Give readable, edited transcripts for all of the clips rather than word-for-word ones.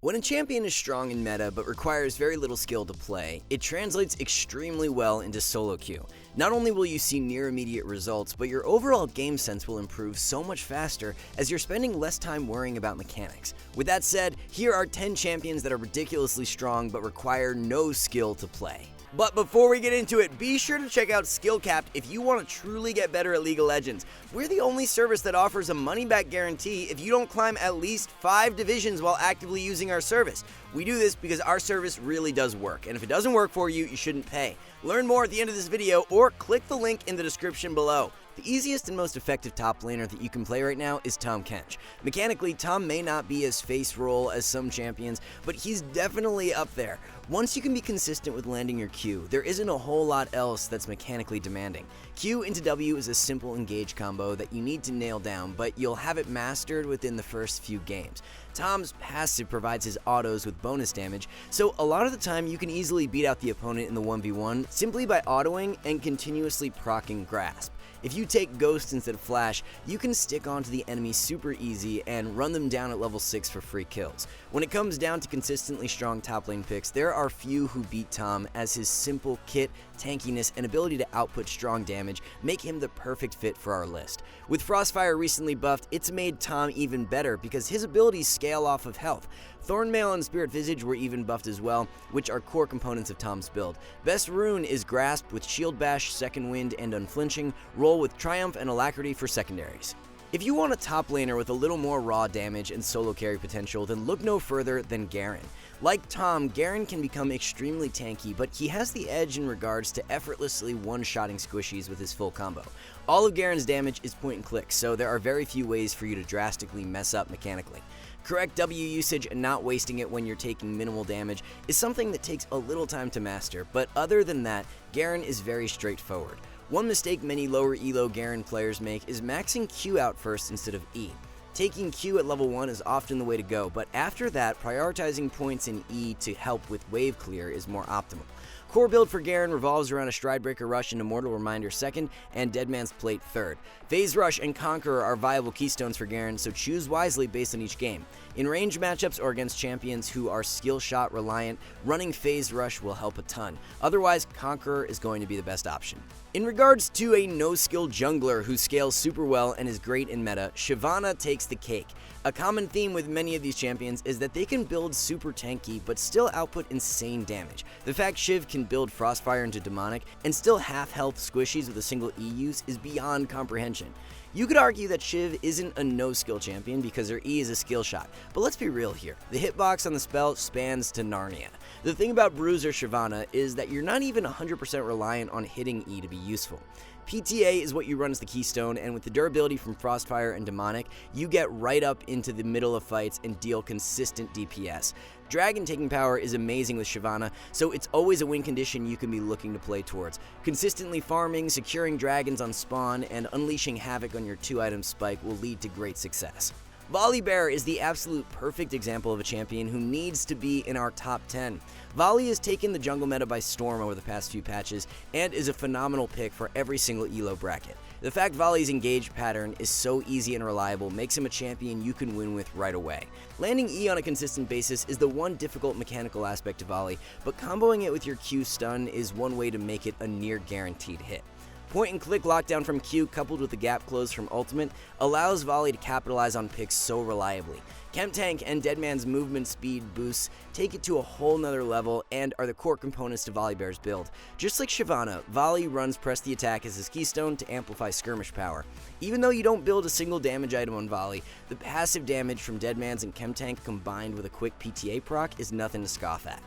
When a champion is strong in meta but requires very little skill to play, it translates extremely well into solo queue. Not only will you see near immediate results, but your overall game sense will improve so much faster as you're spending less time worrying about mechanics. With that said, here are 10 champions that are ridiculously strong but require no skill to play. But before we get into it, be sure to check out SkillCapped if you want to truly get better at League of Legends. We're the only service that offers a money-back guarantee if you don't climb at least 5 divisions while actively using our service. We do this because our service really does work, and if it doesn't work for you, you shouldn't pay. Learn more at the end of this video or click the link in the description below. The easiest and most effective top laner that you can play right now is Tahm Kench. Mechanically, Tahm may not be as face roll as some champions, but he's definitely up there. Once you can be consistent with landing your Q, there isn't a whole lot else that's mechanically demanding. Q into W is a simple engage combo that you need to nail down, but you'll have it mastered within the first few games. Tahm's passive provides his autos with bonus damage, so a lot of the time you can easily beat out the opponent in the 1v1 simply by autoing and continuously proccing Grasp. If you take Ghost instead of Flash, you can stick onto the enemy super easy and run them down at level 6 for free kills. When it comes down to consistently strong top lane picks, there are few who beat Tahm, as his simple kit, tankiness, and ability to output strong damage make him the perfect fit for our list. With Frostfire recently buffed, it's made Tahm even better because his abilities scale off of health. Thornmail and Spirit Visage were even buffed as well, which are core components of Tahm's build. Best rune is Grasp with Shield Bash, Second Wind, and Unflinching. Roll with Triumph and Alacrity for secondaries. If you want a top laner with a little more raw damage and solo carry potential, then look no further than Garen. Like Tahm, Garen can become extremely tanky, but he has the edge in regards to effortlessly one-shotting squishies with his full combo. All of Garen's damage is point and click, so there are very few ways for you to drastically mess up mechanically. Correct W usage and not wasting it when you're taking minimal damage is something that takes a little time to master, but other than that, Garen is very straightforward. One mistake many lower elo Garen players make is maxing Q out first instead of E. Taking Q at level 1 is often the way to go, but after that, prioritizing points in E to help with wave clear is more optimal. Core build for Garen revolves around a Stridebreaker Rush and Immortal Reminder 2nd, and Deadman's Plate 3rd. Phase Rush and Conqueror are viable keystones for Garen, so choose wisely based on each game. In range matchups or against champions who are skill shot reliant, running Phase Rush will help a ton. Otherwise, Conqueror is going to be the best option. In regards to a no-skill jungler who scales super well and is great in meta, Shyvana takes the cake. A common theme with many of these champions is that they can build super tanky but still output insane damage. The fact Shiv can build Frostfire into Demonic and still half-health squishies with a single E use is beyond comprehension. You could argue that Shiv isn't a no-skill champion because her E is a skill shot, but let's be real here. The hitbox on the spell spans to Narnia. The thing about Bruiser Shyvana is that you're not even 100% reliant on hitting E to be useful. PTA is what you run as the keystone, and with the durability from Frostfire and Demonic, you get right up into the middle of fights and deal consistent DPS. Dragon taking power is amazing with Shyvana, so it's always a win condition you can be looking to play towards. Consistently farming, securing dragons on spawn, and unleashing havoc on your 2-item spike will lead to great success. Volibear is the absolute perfect example of a champion who needs to be in our top 10. Volley has taken the jungle meta by storm over the past few patches and is a phenomenal pick for every single elo bracket. The fact Volley's engage pattern is so easy and reliable makes him a champion you can win with right away. Landing E on a consistent basis is the one difficult mechanical aspect of Volley, but comboing it with your Q stun is one way to make it a near guaranteed hit. Point and click lockdown from Q coupled with the gap close from ultimate allows Volley to capitalize on picks so reliably. Chemtank and Deadman's movement speed boosts take it to a whole nother level and are the core components to Volibear's build. Just like Shyvana, Volley runs press the attack as his keystone to amplify skirmish power. Even though you don't build a single damage item on Volley, the passive damage from Deadman's and Chemtank combined with a quick PTA proc is nothing to scoff at.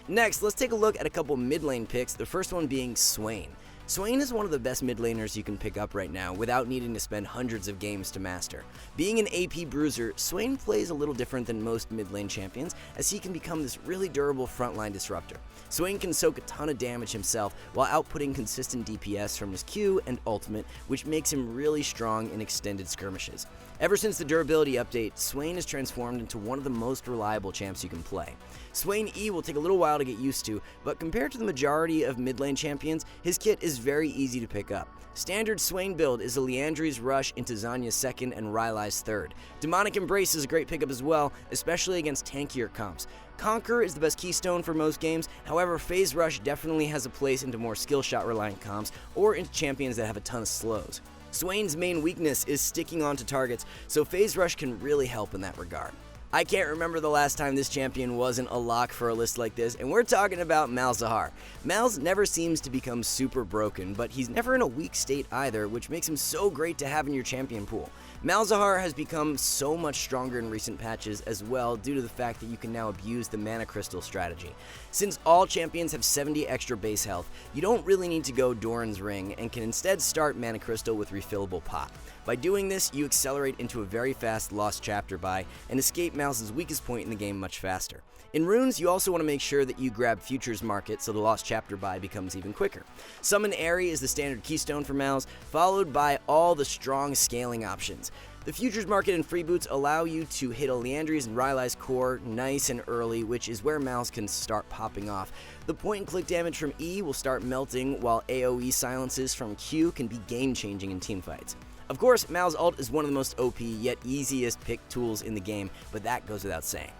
Next, let's take a look at a couple mid lane picks, the first one being Swain. Swain is one of the best mid laners you can pick up right now without needing to spend hundreds of games to master. Being an AP bruiser, Swain plays a little different than most mid lane champions as he can become this really durable frontline disruptor. Swain can soak a ton of damage himself while outputting consistent DPS from his Q and ultimate, which makes him really strong in extended skirmishes. Ever since the durability update, Swain has transformed into one of the most reliable champs you can play. Swain E will take a little while to get used to, but compared to the majority of mid lane champions, his kit is is very easy to pick up. Standard Swain build is a Liandry's Rush into Zhonya's second and Rylai's third. Demonic Embrace is a great pickup as well, especially against tankier comps. Conquer is the best keystone for most games, however Phase Rush definitely has a place into more skill shot reliant comps or into champions that have a ton of slows. Swain's main weakness is sticking onto targets, so Phase Rush can really help in that regard. I can't remember the last time this champion wasn't a lock for a list like this, and we're talking about Malzahar. Malz never seems to become super broken, but he's never in a weak state either, which makes him so great to have in your champion pool. Malzahar has become so much stronger in recent patches as well due to the fact that you can now abuse the mana crystal strategy. Since all champions have 70 extra base health, you don't really need to go Doran's Ring and can instead start mana crystal with refillable pot. By doing this, you accelerate into a very fast Lost Chapter buy and escape Malz's weakest point in the game much faster. In runes, you also want to make sure that you grab Futures Market so the Lost Chapter buy becomes even quicker. Summon Aerie is the standard keystone for Malz, followed by all the strong scaling options. The Futures Market and Freeboots allow you to hit a Liandry's and Rylai's core nice and early, which is where Malz can start popping off. The point and click damage from E will start melting, while AoE silences from Q can be game-changing in teamfights. Of course, Mal's ult is one of the most OP yet easiest pick tools in the game, but that goes without saying.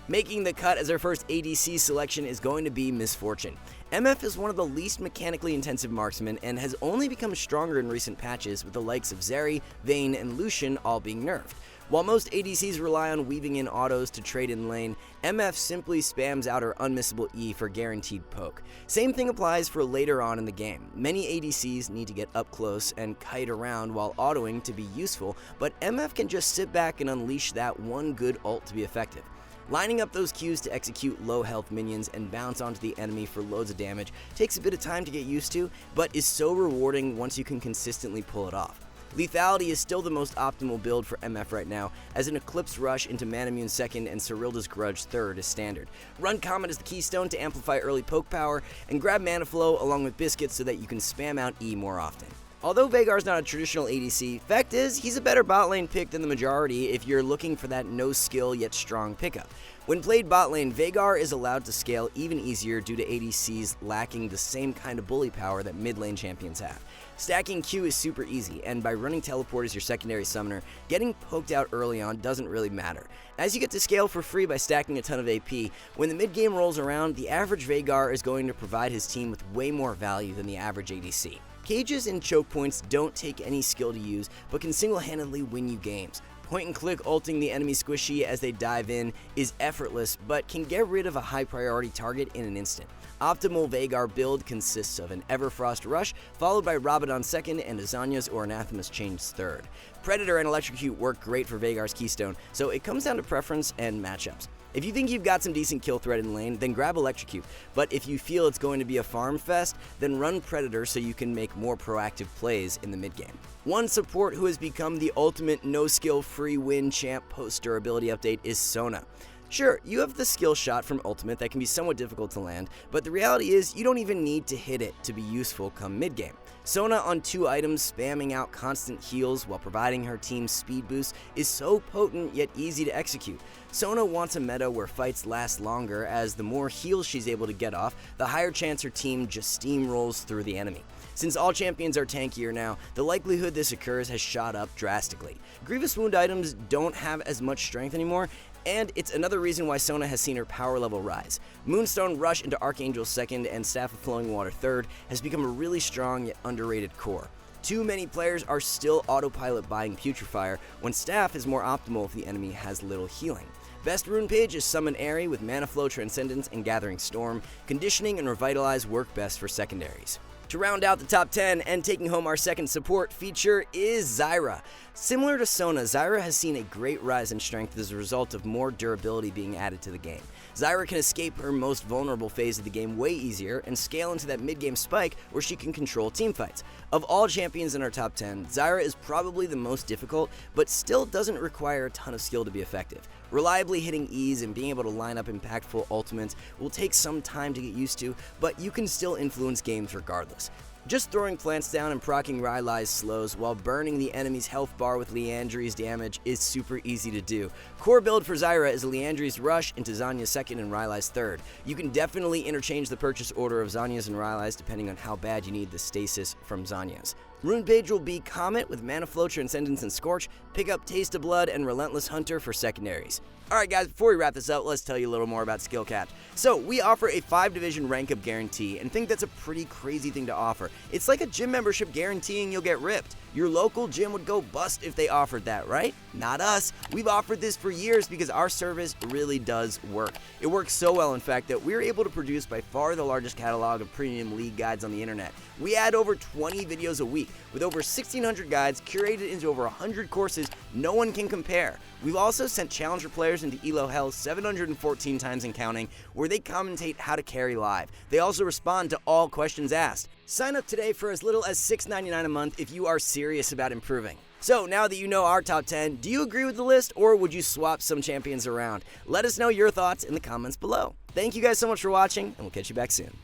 Making the cut as our first ADC selection is going to be Misfortune. MF is one of the least mechanically intensive marksmen and has only become stronger in recent patches, with the likes of Zeri, Vayne, and Lucian all being nerfed. While most ADCs rely on weaving in autos to trade in lane, MF simply spams out her unmissable E for guaranteed poke. Same thing applies for later on in the game. Many ADCs need to get up close and kite around while autoing to be useful, but MF can just sit back and unleash that one good ult to be effective. Lining up those Qs to execute low health minions and bounce onto the enemy for loads of damage takes a bit of time to get used to, but is so rewarding once you can consistently pull it off. Lethality is still the most optimal build for MF right now, as an Eclipse Rush into Manamune second and Cyrilda's Grudge third is standard. Run Comet as the keystone to amplify early poke power, and grab Mana Flow along with Biscuits so that you can spam out E more often. Although Veigar's not a traditional ADC, fact is, he's a better bot lane pick than the majority if you're looking for that no skill yet strong pickup. When played bot lane, Veigar is allowed to scale even easier due to ADCs lacking the same kind of bully power that mid lane champions have. Stacking Q is super easy, and by running Teleport as your secondary summoner, getting poked out early on doesn't really matter. As you get to scale for free by stacking a ton of AP, when the mid game rolls around, the average Veigar is going to provide his team with way more value than the average ADC. Cages and choke points don't take any skill to use, but can single-handedly win you games. Point and click ulting the enemy squishy as they dive in is effortless, but can get rid of a high priority target in an instant. Optimal Veigar build consists of an Everfrost Rush, followed by Rabadon second and a Zhonya's or Anathema's Chains third. Predator and Electrocute work great for Veigar's keystone, so it comes down to preference and matchups. If you think you've got some decent kill threat in lane, then grab Electrocute, but if you feel it's going to be a farm fest, then run Predator so you can make more proactive plays in the mid game. One support who has become the ultimate no-skill free win champ post-durability update is Sona. Sure, you have the skill shot from Ultimate that can be somewhat difficult to land, but the reality is you don't even need to hit it to be useful come mid-game. Sona on 2 items spamming out constant heals while providing her team speed boost is so potent yet easy to execute. Sona wants a meta where fights last longer, as the more heals she's able to get off, the higher chance her team just steamrolls through the enemy. Since all champions are tankier now, the likelihood this occurs has shot up drastically. Grievous Wound items don't have as much strength anymore, and it's another reason why Sona has seen her power level rise. Moonstone Rush into Archangel second and Staff of Flowing Water third has become a really strong yet underrated core. Too many players are still autopilot buying Putrefier when Staff is more optimal if the enemy has little healing. Best rune page is Summon Aerie with Mana Flow, Transcendence, and Gathering Storm. Conditioning and Revitalize work best for secondaries. To round out the top 10 and taking home our second support feature is Zyra. Similar to Sona, Zyra has seen a great rise in strength as a result of more durability being added to the game. Zyra can escape her most vulnerable phase of the game way easier and scale into that mid-game spike where she can control teamfights. Of all champions in our top 10, Zyra is probably the most difficult, but still doesn't require a ton of skill to be effective. Reliably hitting E's and being able to line up impactful ultimates will take some time to get used to, but you can still influence games regardless. Just throwing plants down and proccing Rylai's slows while burning the enemy's health bar with Liandry's damage is super easy to do. Core build for Zyra is Liandry's Rush into Zhonya's 2nd and Rylai's 3rd. You can definitely interchange the purchase order of Zhonya's and Rylai's depending on how bad you need the stasis from Zhonya's. Rune page will be Comet with Mana Flow, Transcendence, and Scorch. Pick up Taste of Blood and Relentless Hunter for secondaries. Alright guys, before we wrap this up, let's tell you a little more about SkillCapped. So, we offer a 5-division rank up guarantee, and think that's a pretty crazy thing to offer. It's like a gym membership guaranteeing you'll get ripped. Your local gym would go bust if they offered that, right? Not us. We've offered this for years because our service really does work. It works so well, in fact, that we're able to produce by far the largest catalog of premium league guides on the internet. We add over 20 videos a week, with over 1,600 guides curated into over 100 courses no one can compare. We've also sent Challenger players into ELO Hell 714 times and counting, where they commentate how to carry live. They also respond to all questions asked. Sign up today for as little as $6.99 a month if you are serious about improving. So now that you know our top 10, do you agree with the list or would you swap some champions around? Let us know your thoughts in the comments below. Thank you guys so much for watching, and we'll catch you back soon.